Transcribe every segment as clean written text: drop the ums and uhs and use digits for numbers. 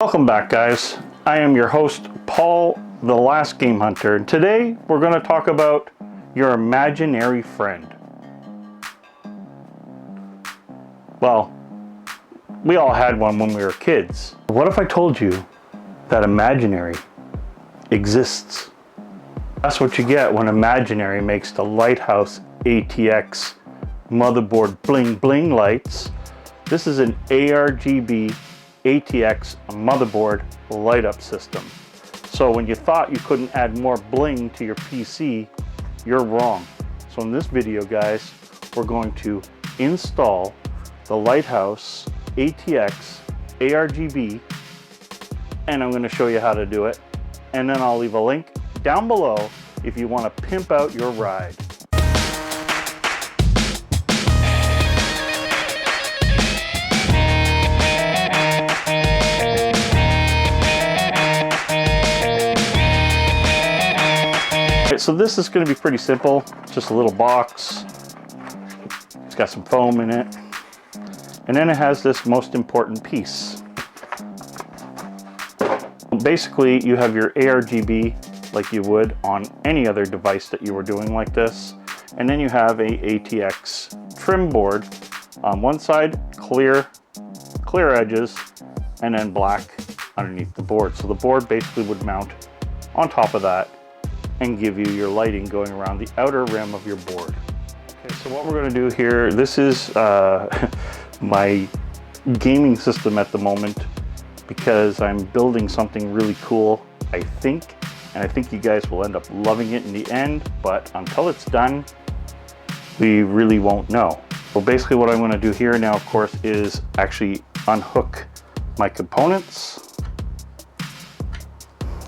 Welcome back, guys. I am your host, Paul, the Last Game Hunter, and today we're going to talk about your imaginary friend. Well, we all had one when we were kids. What if I told you that imaginary exists? That's what you get when imaginary makes the Lighthouse-ATX motherboard bling bling lights. This is an ARGB ATX motherboard light up system. So when you thought you couldn't add more bling to your PC, you're wrong. So in this video, guys, we're going to install the Lighthouse-ATX ARGB, and I'm going to show you how to do it. And then I'll leave a link down below if you want to pimp out your ride. So this is going to be pretty simple. It's just a little box. It's got some foam in it. And then it has this most important piece. Basically, you have your ARGB like you would on any other device that you were doing like this. And then you have a ATX trim board. On one side, clear edges, and then black underneath the board. So the board basically would mount on top of that and give you your lighting going around the outer rim of your board. Okay, so what we're going to do here, this is my gaming system at the moment because I'm building something really cool, I think, and I think you guys will end up loving it in the end, but until it's done, we really won't know. So basically what I'm going to do here now, of course, is actually unhook my components.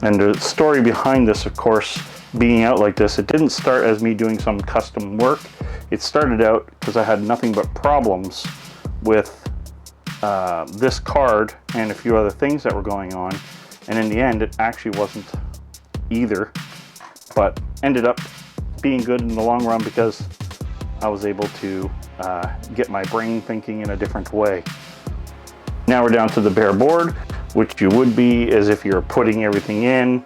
And the story behind this, of course, being out like this, it didn't start as me doing some custom work. It started out because I had nothing but problems with this card and a few other things that were going on, and in the end it actually wasn't either, but ended up being good in the long run because I was able to get my brain thinking in a different way. Now we're down to the bare board, which you would be as if you're putting everything in.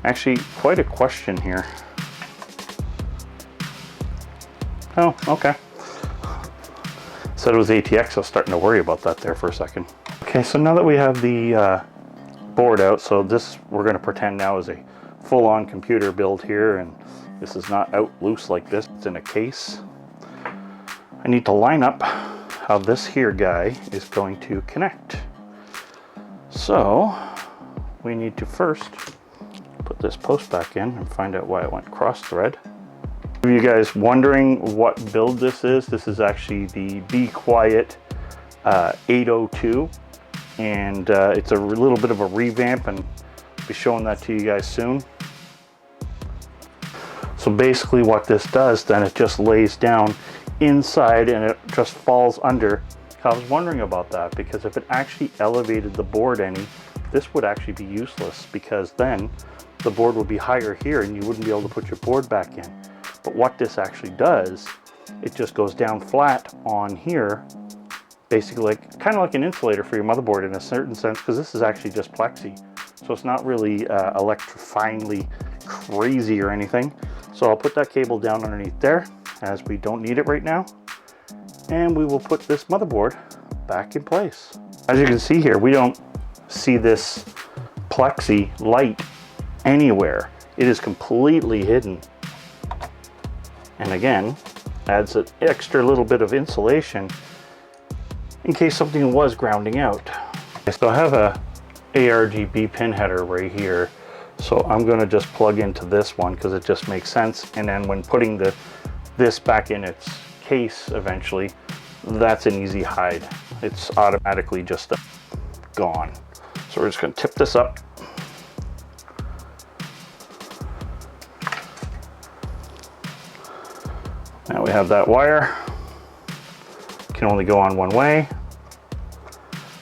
Actually, quite a question here. Oh, okay. Said it was ATX, I was starting to worry about that there for a second. Okay, so now that we have the board out, so this we're going to pretend now is a full-on computer build here, and this is not out loose like this, it's in a case. I need to line up how this here guy is going to connect. So, we need to first put this post back in and find out why it went cross thread. Are you guys wondering what build this is actually the Be Quiet 802, and it's a little bit of a revamp, and I'll be showing that to you guys soon. So basically what this does, then it just lays down inside and it just falls under. I was wondering about that because if it actually elevated the board any, this would actually be useless because then the board would be higher here and you wouldn't be able to put your board back in. But what this actually does, it just goes down flat on here, basically like kind of like an insulator for your motherboard in a certain sense, because this is actually just plexi. So it's not really electrifyingly crazy or anything. So I'll put that cable down underneath there as we don't need it right now. And we will put this motherboard back in place. As you can see here, we don't see this plexi light anywhere. It is completely hidden. And again, adds an extra little bit of insulation in case something was grounding out. So I have a ARGB pin header right here. So I'm going to just plug into this one because it just makes sense. And then when putting this back in its case eventually, that's an easy hide. It's automatically just gone. So we're just going to tip this up. Now we have that wire. Can only go on one way.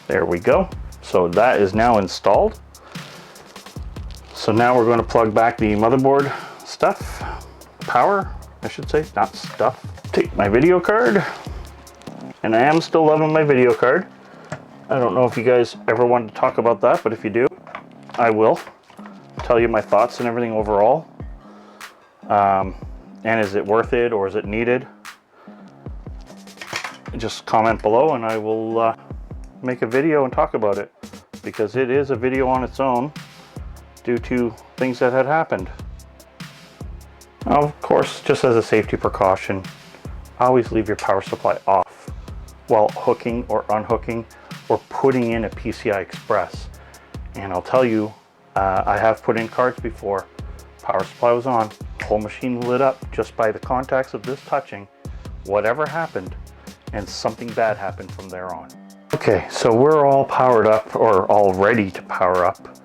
There we go. So that is now installed. So now we're going to plug back the motherboard stuff. Power, I should say, not stuff. Take my video card. And I am still loving my video card. I don't know if you guys ever wanted to talk about that, but if you do, I will tell you my thoughts and everything overall. And is it worth it or is it needed? Just comment below and I will make a video and talk about it, because it is a video on its own due to things that had happened. Now, of course, just as a safety precaution, always leave your power supply off while hooking or unhooking or putting in a PCI Express. And I'll tell you, I have put in cards before, power supply was on, whole machine lit up just by the contacts of this touching, whatever happened, and something bad happened from there on. Okay, so we're all powered up, or all ready to power up.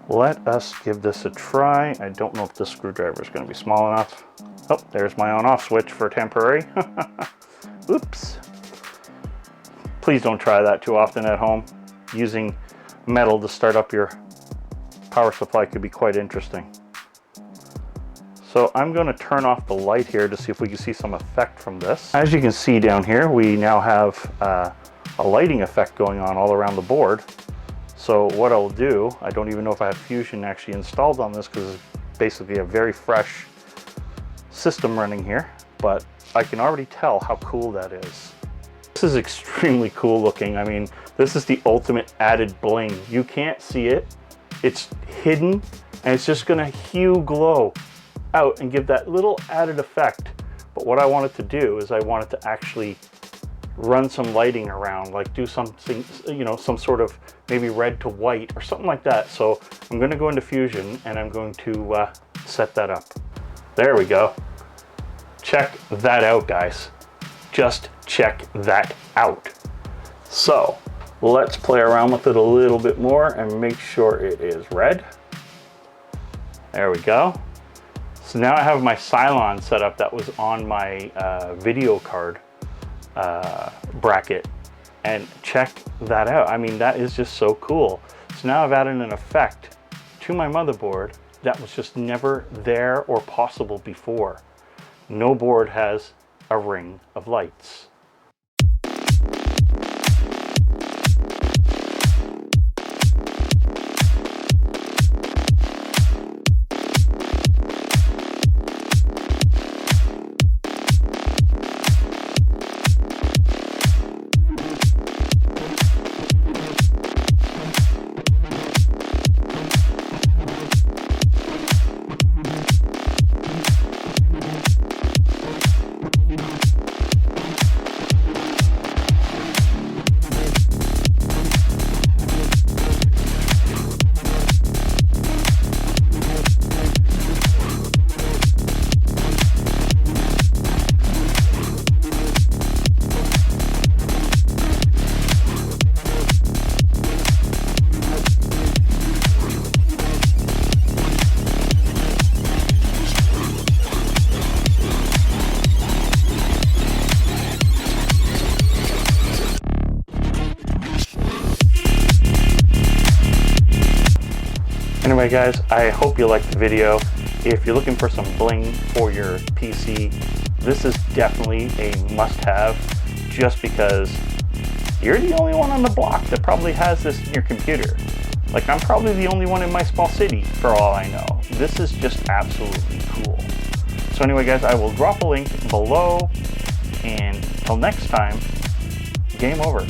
Let us give this a try. I don't know if this screwdriver is going to be small enough. Oh, there's my on-off switch for temporary. Oops. Please don't try that too often at home. Using metal to start up your power supply could be quite interesting. So I'm going to turn off the light here to see if we can see some effect from this. As you can see down here, we now have a lighting effect going on all around the board. So what I'll do, I don't even know if I have Fusion actually installed on this because it's basically a very fresh system running here, but I can already tell how cool that is. This is extremely cool looking. I mean, this is the ultimate added bling. You can't see it. It's hidden and it's just gonna hue glow out and give that little added effect. But what I wanted to do is I wanted to actually run some lighting around, like do something, you know, some sort of maybe red to white or something like that. So I'm going to go into Fusion and I'm going to set that up. There we go. Check that out, guys. Just check that out. So let's play around with it a little bit more and make sure it is red. There we go. So now I have my Cylon set up that was on my video card bracket, and check that out. I mean, that is just so cool. So now I've added an effect to my motherboard that was just never there or possible before. No board has a ring of lights. Anyway guys, I hope you liked the video. If you're looking for some bling for your PC, this is definitely a must-have, just because you're the only one on the block that probably has this in your computer. Like, I'm probably the only one in my small city, for all I know. This is just absolutely cool. So anyway guys, I will drop a link below, and until next time, game over.